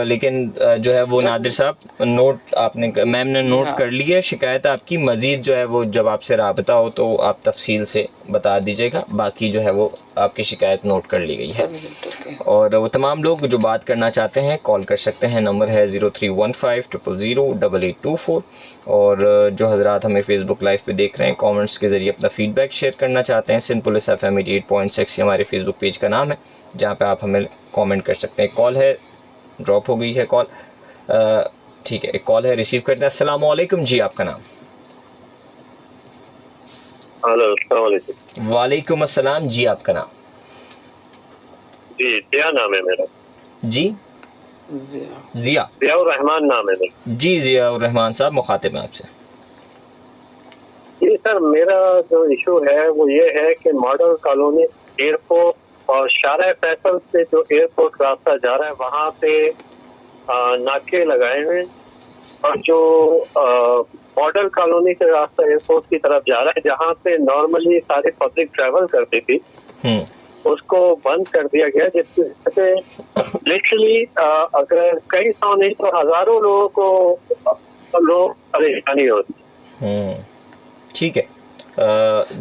लेकिन जो है वो नादिर साहब नोट आपने, मैम ने नोट कर लिया है शिकायत आपकी। मजीद जो है वो जब आपसे राबता हो तो आप तफसील से बता दीजिएगा। बाकी जो है वो आपकी शिकायत नोट कर ली गई है। और वो तमाम लोग जो बात करना चाहते हैं कॉल कर सकते हैं, नंबर है 0315000824। और जो हजरात हमें फेसबुक लाइव पे देख रहे हैं, कमेंट्स के जरिए अपना फीडबैक शेयर करना चाहते हैं, सिंध पुलिस FM 88.6 हमारे फेसबुक पेज का नाम है, जहाँ पे आप हमें कमेंट कर सकते हैं। कॉल है, ड्रॉप हो गई है कॉल, ठीक है, एक कॉल है, रिसीव करते हैं। अस्सलाम वालेकुम जी, आपका नाम? हेलो, अस्सलाम वालेकुम। वालेकुम अस्सलाम जी, आपका नाम? जी, जिया नाम है मेरा। जी, जियाउर रहमान नाम है मेरा। जी, जियाउर रहमान साहब, मुखातिब हैं आपसे। जी सर, मेरा जो इशू है वो ये है कि मॉडल कॉलोनी एयरपोर्ट और शारा फैसल से जो एयरपोर्ट रास्ता जा रहा है वहाँ पे नाके लगाए हैं, और जो मॉडल कॉलोनी से रास्ता एयरपोर्ट की तरफ जा रहा है जहाँ पे नॉर्मली सारे पब्लिक ट्रैवल करती थी, उसको बंद कर दिया गया, जिसकी वजह से लिटरली अगर कई सौ नहीं तो हजारों लोगों को परेशानी होती है। ठीक है,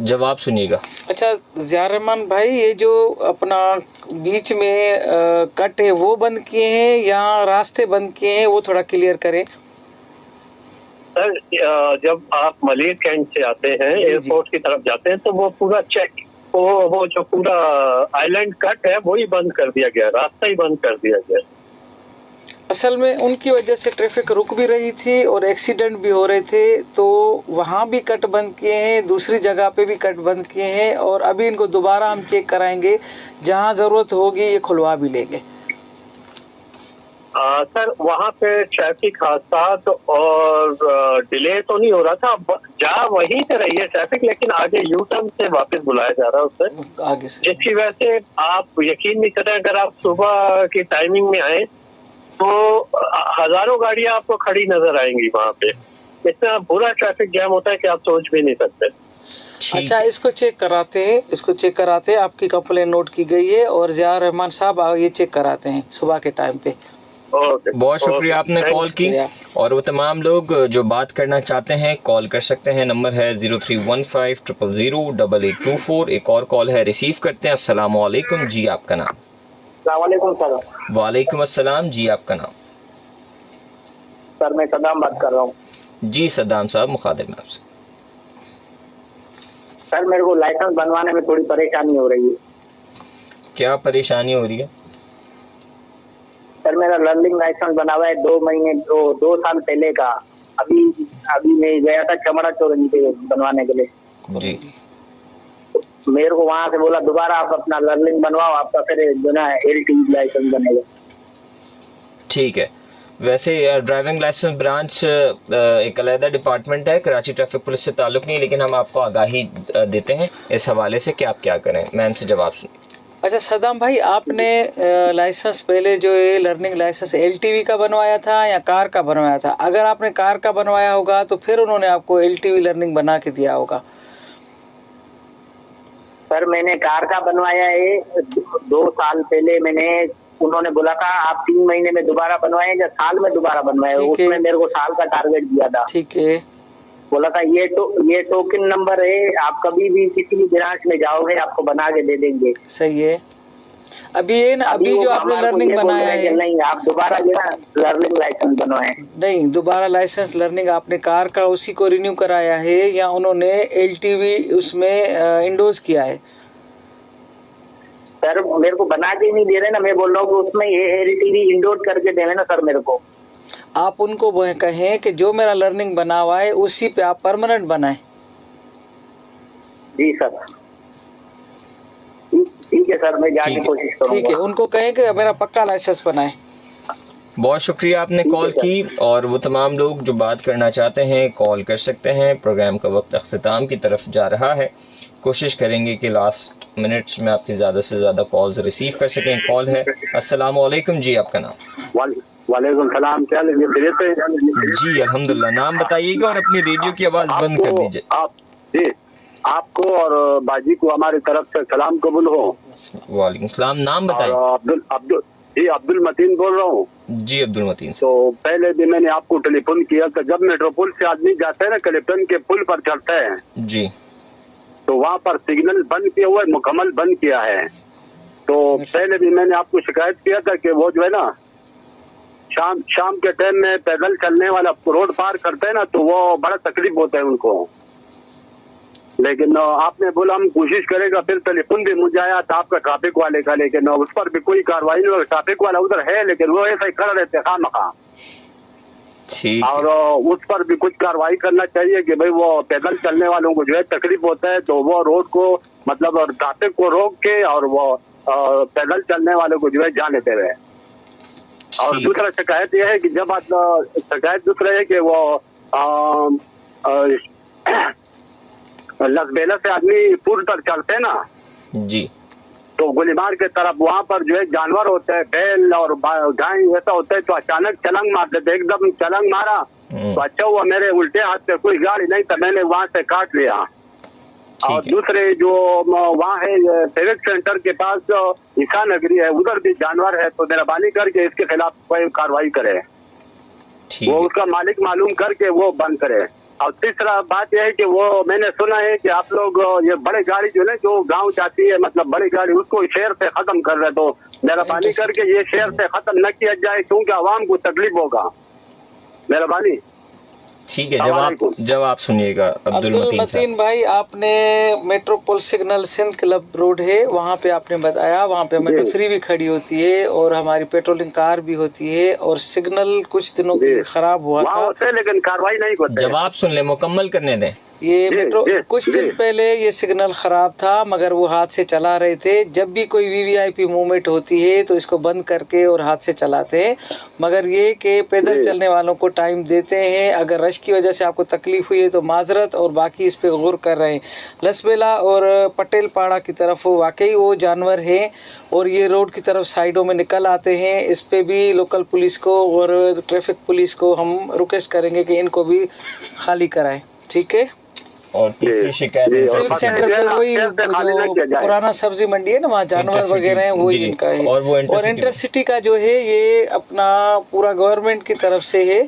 जवाब सुनिएगा। अच्छा ज़ियाउर रहमान भाई, ये जो अपना बीच में कट है वो बंद किए हैं या रास्ते बंद किए हैं, वो थोड़ा क्लियर करें। सर, जब आप मलिक कैंट से आते हैं एयरपोर्ट की तरफ जाते हैं तो वो पूरा चेक, वो जो पूरा आइलैंड कट है वही बंद कर दिया गया, रास्ता ही बंद कर दिया गया। असल में उनकी वजह से ट्रैफिक रुक भी रही थी और एक्सीडेंट भी हो रहे थे, तो वहाँ भी कट बंद किए हैं, दूसरी जगह पे भी कट बंद किए हैं, और अभी इनको दोबारा हम चेक कराएंगे, जहाँ ज़रूरत होगी ये खुलवा भी लेंगे। सर, वहाँ पे ट्रैफिक हादसा और डिले तो नहीं हो रहा था, जा वहीं से रही है ट्रैफिक, लेकिन आगे यू टर्न से वापस बुलाया जा रहा है उससे आगे से, जिसकी वजह से आप यकीन नहीं करें, अगर आप सुबह की टाइमिंग में आए तो हजारों गाड़ियां आपको खड़ी नजर आएंगी वहाँ पे। इतना बुरा ट्रैफिक जैम होता है कि आप सोच भी नहीं सकते। अच्छा, इसको चेक कराते हैं, आपकी कंप्लेन नोट की गई है, और ज़ियाउर रहमान साहब ये चेक कराते हैं सुबह के टाइम पे। बहुत शुक्रिया आपने कॉल की। और वो तमाम लोग जो बात करना चाहते हैं कॉल कर सकते हैं, नंबर है 0315000824। एक और कॉल है, रिसीव करते हैं। अस्सलाम वालेकुम जी, आपका नाम? वालेकुम सर। वालेकुम अस्सलाम जी, आपका नाम? सर, मैं सद्दाम बात कर रहा हूँ। जी सद्दाम साहब, मुखातिब में आपसे। सर, मेरे को लाइसेंस बनवाने में थोड़ी परेशानी हो रही है। क्या परेशानी हो रही है? सर, मेरा लर्निंग लाइसेंस बना हुआ है 2 साल पहले का। अभी मैं गया था चमड़ा चौरंगी पे बनवाने के लिए जी। मेरे को वहाँ से बोला दोबारा आप अपना लर्निंग बनवाओ, आपका फिर जो ना LTV लाइसेंस बनेगा। ठीक है, वैसे ड्राइविंग लाइसेंस ब्रांच एक अलग डिपार्टमेंट है, कराची ट्रैफिक पुलिस से ताल्लुक नहीं, लेकिन हम आपको आगाही देते हैं इस हवाले से कि आप क्या करें। मैम से जवाब सुनिए। अच्छा सद्दाम भाई, आपने लाइसेंस पहले जो है लर्निंग लाइसेंस LTV का बनवाया था या कार का बनवाया था? अगर आपने कार का बनवाया होगा तो फिर उन्होंने आपको LTV लर्निंग बना के दिया होगा। सर, मैंने कार का बनवाया है 2 साल पहले। उन्होंने बोला था आप 3 महीने में दोबारा बनवाए या साल में दोबारा बनवाए, उसमें मेरे को साल का टारगेट दिया था। ठीक है, बोला था ये टोकन नंबर है, आप कभी भी किसी भी ब्रांच में जाओगे आपको बना के दे देंगे। सही है। अभी जो आपने लर्निंग बनाया है, नहीं आप दोबारा जो है लर्निंग लाइसेंस बनवाए? नहीं, दोबारा लाइसेंस लर्निंग आपने कार का उसी को रिन्यू कराया है या उन्होंने LTV उसमें इंडोज किया है? सर, मेरे को बना के नहीं दे रहे ना, मैं बोल रहा हूँ कि उसमें LTV इंडोज करके देवे ना सर मेरे को। आप उनको कहें कि जो मेरा लर्निंग बना हुआ है उसी पे आप परमानेंट बनाएं। जी सर। है सर, मैं जाने की कोशिश करूंगा। ठीक है, उनको कहें कि मेरा पक्का लाइसेंस बनाए। बहुत शुक्रिया आपने कॉल की, और वो तमाम लोग जो बात करना चाहते हैं कॉल कर सकते हैं। प्रोग्राम का वक्त अख्तिताम की तरफ जा रहा है, कोशिश करेंगे कि लास्ट मिनट्स में आपकी ज़्यादा से ज़्यादा कॉल्स रिसीव कर सकें। कॉल है। अस्सलाम वालेकुम जी, आपका नाम? वालेकुम सलाम, क्या जी अल्हम्दुलिल्लाह। नाम बताइएगा और अपनी रेडियो की आवाज़ बंद कर दीजिए। जी, आपको और बाजी को हमारी तरफ से सलाम कबूल हो। वालेकुम सलाम। नाम बताइए। अब्दुल मतीन बोल रहा हूँ। जी अब्दुल मतीन। तो पहले भी मैंने आपको टेलीफोन किया था, जब मेट्रोपोल से आदमी जाता है ना, कलेक्टन के पुल पर चढ़ता है जी, तो वहाँ पर सिग्नल बंद किया हुआ है, मुकम्मल बंद किया है। तो पहले भी मैंने आपको शिकायत किया था कि वो जो है ना शाम के टाइम में पैदल चलने वाला रोड पार करते हैं ना, तो वो बड़ा तकलीफ होता है उनको। लेकिन आपने बोला हम कोशिश करेगा, फिर टेलीफोन भी मुझे आया था आपका ट्रैफिक वाले का, लेकिन उस पर भी कोई कार्रवाई नहीं हुई। ट्रैफिक वाला उधर है लेकिन वो ऐसा ही कर रहे थे खामखा, और उस पर भी कुछ कार्रवाई करना चाहिए कि भाई वो पैदल चलने वालों को जो है तकलीफ होता है, तो वो रोड को मतलब ट्रैफिक को रोक के और वो पैदल चलने वालों को जो है जाने दे रहे। और दूसरा शिकायत यह है कि जब शिकायत दूसरा है कि वो लस बेला से आदमी पुल पर चलते ना जी, तो गोलीमार के तरफ वहाँ पर जो है जानवर होते हैं, बैल और गाय ऐसा होता है, तो अचानक छलांग मार देते। एकदम छलांग मारा तो अच्छा हुआ मेरे उल्टे हाथ से कोई गाड़ी नहीं था, मैंने वहाँ से काट लिया। और दूसरे जो वहाँ है सिविक सेंटर के पास ईसा नगरी है, उधर भी जानवर है, तो मेहरबानी करके इसके खिलाफ कोई कार्रवाई करे, वो उसका मालिक मालूम करके वो बंद करे। और तीसरा बात यह है कि वो मैंने सुना है कि आप लोग ये बड़े गाड़ी जो है जो गांव जाती है, मतलब बड़ी गाड़ी, उसको शहर से खत्म कर रहे, तो मेहरबानी करके ये शहर से खत्म न किया जाए, क्योंकि आवाम को तकलीफ होगा। मेहरबानी। ठीक है, जवाब सुनिएगा अब्दुल मतीन भाई। आपने Metropole signal Sindh club road है, वहाँ पे आपने बताया वहाँ पे मेट्रो फ्री भी खड़ी होती है और हमारी पेट्रोलिंग कार भी होती है, और सिग्नल कुछ दिनों के खराब हुआ था, लेकिन कार्रवाई नहीं होती। जवाब सुन ले, मुकम्मल करने दें। ये मेट्रो कुछ दिन पहले ये सिग्नल खराब था, मगर वो हाथ से चला रहे थे। जब भी कोई वीवीआईपी मूवमेंट होती है तो इसको बंद करके और हाथ से चलाते हैं, मगर ये कि पैदल चलने वालों को टाइम देते हैं। अगर रश की वजह से आपको तकलीफ हुई है तो माजरत, और बाकी इस पे गौर कर रहे हैं। लसबेला और पटेल पाड़ा की तरफ वाकई वो जानवर हैं और ये रोड की तरफ साइडों में निकल आते हैं। इस पे भी लोकल पुलिस को और ट्रैफिक पुलिस को हम रिक्वेस्ट करेंगे कि इनको भी खाली कराएं। ठीक है। और तीसरी शिकायत सिविक सेंटर पे वही जो पुराना सब्जी मंडी है ना, वहाँ जानवर वगैरह हैं, वही इनका है। और इंटरसिटी का जो है ये अपना पूरा गवर्नमेंट की तरफ से है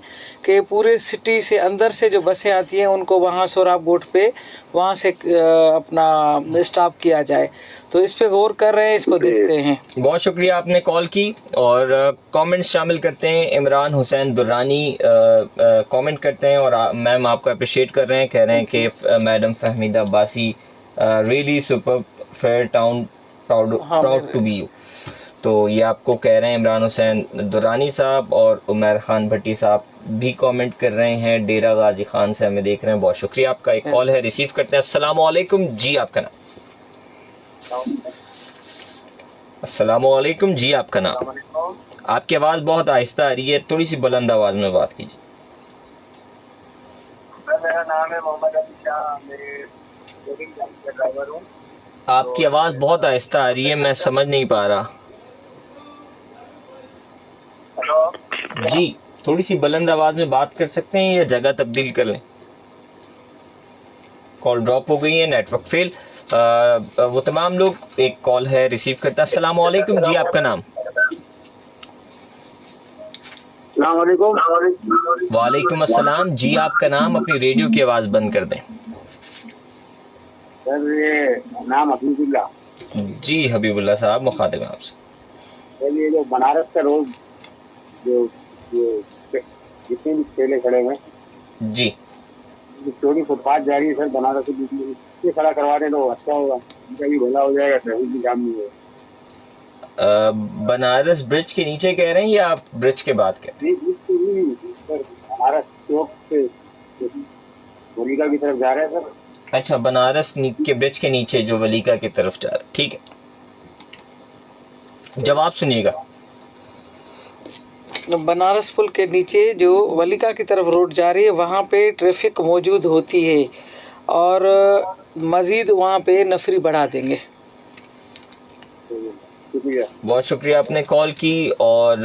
कि पूरे सिटी से अंदर से जो बसें आती हैं उनको वहाँ सोराब गोट पे वहाँ से अपना स्टॉप किया जाए, तो इस पे गौर कर रहे हैं, इसको देखते हैं। बहुत शुक्रिया आपने कॉल की, और कमेंट्स शामिल करते हैं। इमरान हुसैन दुर्रानी कमेंट करते हैं और मैम आपको अप्रिशिएट कर रहे हैं, कह रहे हैं कि madam Fahmida Abbasi really super fair town, proud to be you. तो ये आपको कह रहे हैं इमरान हुसैन दुर्रानी साहब, और उमर खान भट्टी साहब भी कमेंट कर रहे हैं। डेरा गाजी खान से हमें देख रहे हैं, बहुत शुक्रिया आपका। एक कॉल है, रिसीव करते हैं। अस्सलाम वालेकुम जी, आपका नाम? अस्सलाम वालेकुम जी, आपका नाम? आपकी आवाज़ बहुत आहिस्ता आ रही है, थोड़ी सी बुलंद आवाज़ में बात कीजिए। मेरा नाम है मोहम्मद अली शाह, मैं ड्राइवर हूँ। आपकी आवाज़ बहुत आहिस्ता आ रही है, मैं समझ नहीं पा रहा। जी, थोड़ी सी बुलंद आवाज़ में बात कर सकते हैं या जगह तब्दील कर लें? कॉल ड्रॉप हो गई है, नेटवर्क फेल। वो तमाम लोग, एक कॉल है, रिसीव करता है। अस्सलाम वालेकुम जी, आपका नाम? वालेकुम अस्सलाम जी, आपका नाम? अपनी रेडियो की आवाज़ बंद कर दें। सर ये नाम हबीबुल्ला। जी हबीबुल्ला साहब, मुखातिब हैं आपसे। ये जो बनारस का रोड जो जितने भी ठेले खड़े हुए जी, चौड़ी फुटपाथ जा रही है सर बनारस के बीच में, ये खड़ा करवा दें तो अच्छा होगा, उनका भी भला हो जाएगा, ट्रैफिक भी जाम नहीं होगा। बनारस ब्रिज के नीचे कह रहे हैं या आप ब्रिज के बाद कह रहे हैं? बनारस चौक से वलीका की तरफ जा रहे हैं सर। अच्छा, बनारस के ब्रिज के नीचे जो वलीका की तरफ जा रहा है, ठीक है। जवाब सुनिएगा। बनारस पुल के नीचे जो वलिका की तरफ रोड जा रही है वहाँ पे ट्रैफिक मौजूद होती है और मजीद वहाँ पे नफरी बढ़ा देंगे। बहुत शुक्रिया आपने कॉल की। और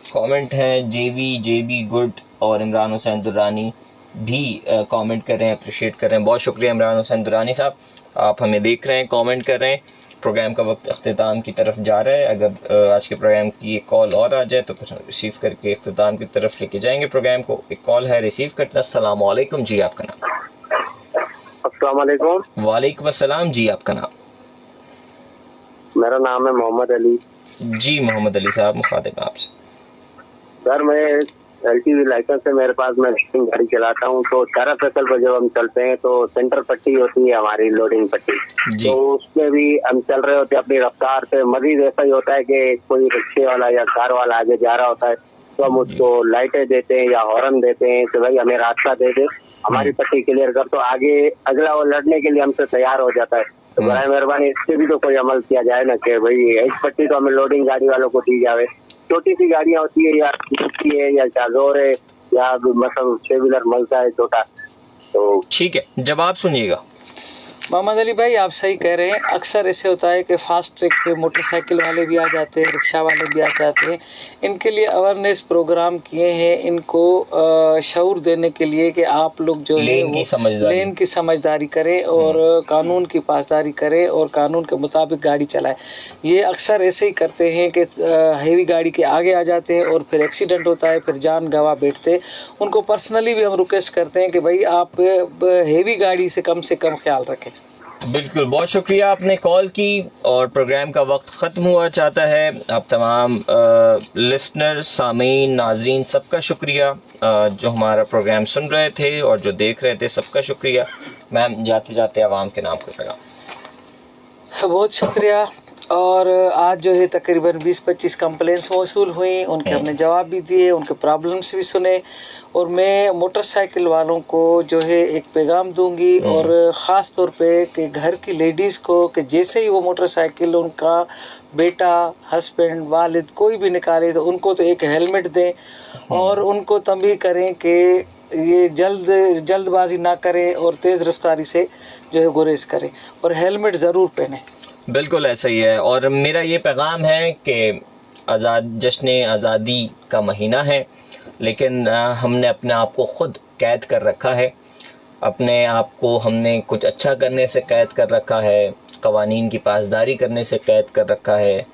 कमेंट हैं जेबी गुड और इमरान हुसैन दुरानी भी कमेंट कर रहे हैं, अप्रिशिएट कर रहे हैं। बहुत शुक्रिया इमरान हुसैन दुरानी साहब, आप हमें देख रहे हैं, कमेंट कर रहे हैं। प्रोग्राम का वक्त अख्तिताम की तरफ जा रहा है। अगर आज के प्रोग्राम की एक कॉल और आ जाए तो फिर रिसीव करके अख्तिताम की तरफ लेके जाएंगे प्रोग्राम को। एक कॉल है, रिसीव करना। अस्सलाम वालेकुम जी, आपका नाम? अस्सलाम वालेकुम। वालेकुम अस्सलाम जी, आपका नाम? मेरा नाम है मोहम्मद अली। जी मोहम्मद अली साहब, मुखातिब आपसे। सर मैं LTV लाइसेंस है मेरे पास, मैं गाड़ी चलाता हूँ। तो 18 फैसल पर जब हम चलते हैं तो सेंटर पट्टी होती है हमारी, लोडिंग पट्टी, तो उसमें भी हम चल रहे होते हैं अपनी रफ्तार से। मजीद ऐसा ही होता है कि कोई रिक्शे वाला या कार वाला आगे जा रहा होता है तो हम उसको लाइटें देते हैं या हॉर्न देते हैं कि भाई हमें रास्ता दे दे, हमारी पट्टी क्लियर कर। तो आगे अगला वो लड़ने के लिए हमसे तैयार हो जाता है। तो बराए मेहरबानी इस पे भी तो कोई अमल किया जाए ना कि भाई एक पट्टी तो हमें लोडिंग गाड़ी वालों को दी जाए। छोटी सी गाड़ियाँ होती है या होती है या चाजोर है या मतलब 6 व्हीलर मलता है छोटा। तो ठीक है, जवाब सुनिएगा। मोहम्मद अली भाई आप सही कह रहे हैं। अक्सर ऐसे होता है कि फास्ट ट्रैक पे मोटरसाइकिल वाले भी आ जाते हैं, रिक्शा वाले भी आ जाते हैं। इनके लिए अवेयरनेस प्रोग्राम किए हैं, इनको शऊर देने के लिए कि आप लोग जो है लेन की समझदारी करें और कानून की पासदारी करें और कानून के मुताबिक गाड़ी चलाएं। ये अक्सर ऐसे ही करते हैं कि हेवी गाड़ी के आगे आ जाते हैं और फिर एक्सीडेंट होता है, फिर जान गंवा बैठते। उनको पर्सनली भी हम रिक्वेस्ट करते हैं कि भाई आप हेवी गाड़ी से कम ख्याल रखें। बिल्कुल, बहुत शुक्रिया आपने कॉल की। और प्रोग्राम का वक्त ख़त्म हुआ चाहता है। आप तमाम लिसनर, सामीन, नाजरीन, सबका शुक्रिया जो हमारा प्रोग्राम सुन रहे थे और जो देख रहे थे, सबका शुक्रिया। मैम जाते जाते आवाम के नाम का पैगाम। बहुत शुक्रिया। और आज जो है तकरीबन 20-25 कंप्लेंट्स मौसूल हुई, उनके हमने जवाब भी दिए, उनके प्रॉब्लम्स भी सुने। और मैं मोटरसाइकिल वालों को जो है एक पैगाम दूंगी और ख़ास तौर पे कि घर की लेडीज़ को कि जैसे ही वो मोटरसाइकिल उनका बेटा, हस्बैंड, वालिद कोई भी निकाले तो उनको तो एक हेलमेट दें और उनको तंबीह करें कि ये जल्दबाजी ना करें और तेज़ रफ्तारी से जो है गुरेज करें और हेलमेट ज़रूर पहने। बिल्कुल ऐसा ही है। और मेरा ये पैगाम है कि जश्न आज़ादी का महीना है, लेकिन हमने अपने आप को ख़ुद कैद कर रखा है। अपने आप को हमने कुछ अच्छा करने से कैद कर रखा है, क़वानीन की पासदारी करने से कैद कर रखा है,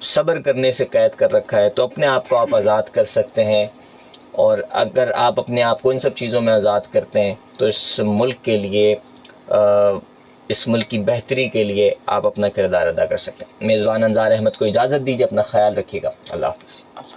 सब्र करने से कैद कर रखा है। तो अपने आप को आप आज़ाद कर सकते हैं। और अगर आप अपने आप को इन सब चीज़ों में आज़ाद करते हैं तो इस मुल्क के लिए, इस मुल्क की बेहतरी के लिए आप अपना किरदार अदा कर सकते हैं। मेज़बान अंजार अहमद को इजाज़त दीजिए। अपना ख्याल रखिएगा। अल्लाह हाफ़िज़।